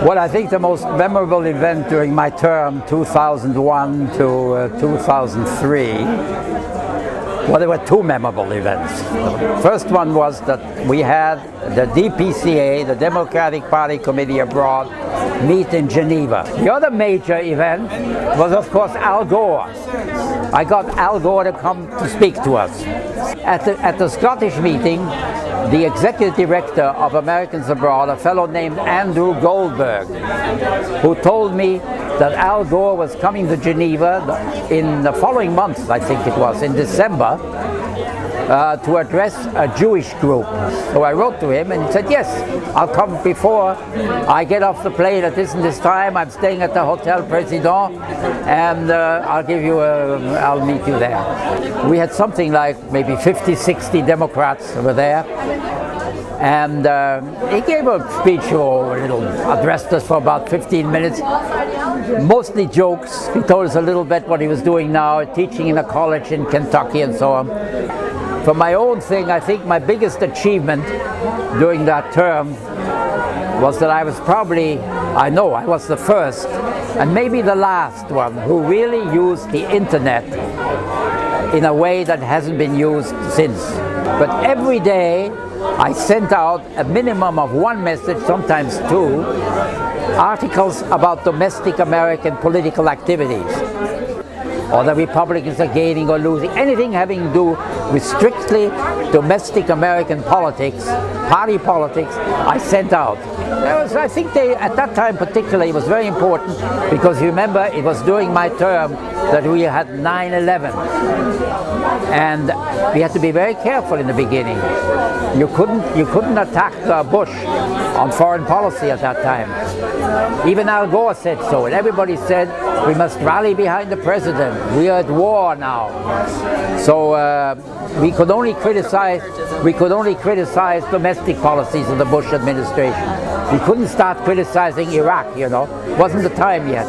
Well, I think the most memorable event during my term, 2001 to 2003, well, there were two memorable events. The first one was that we had the DPCA, the Democratic Party Committee Abroad, meet in Geneva. The other major event was, of course, Al Gore. I got Al Gore to come to speak to us. At the Scottish meeting, the executive director of Americans Abroad, a fellow named Andrew Goldberg, who told me that Al Gore was coming to Geneva in the following month, I think it was, in December, to address a Jewish group. So I wrote to him and he said, yes, I'll come before I get off the plane at this and this time. I'm staying at the Hotel President and I'll meet you there. We had something like maybe 50, 60 Democrats over there. And he gave a speech or addressed us for about 15 minutes, mostly jokes. He told us a little bit what he was doing now, teaching in a college in Kentucky and so on. For my own thing, I think my biggest achievement during that term was that I was I was the first and maybe the last one who really used the internet in a way that hasn't been used since. But every day I sent out a minimum of one message, sometimes two, articles about domestic American political activities, or the Republicans are gaining or losing, anything having to do with strictly domestic American politics, party politics, I sent out. I think at that time particularly, it was very important because you remember it was during my term that we had 9/11, and we had to be very careful in the beginning. You couldn't attack Bush on foreign policy at that time. Even Al Gore said so, and everybody said we must rally behind the president. We are at war now. So we could only criticize domestic policies of the Bush administration. We couldn't start criticizing Iraq, wasn't the time yet.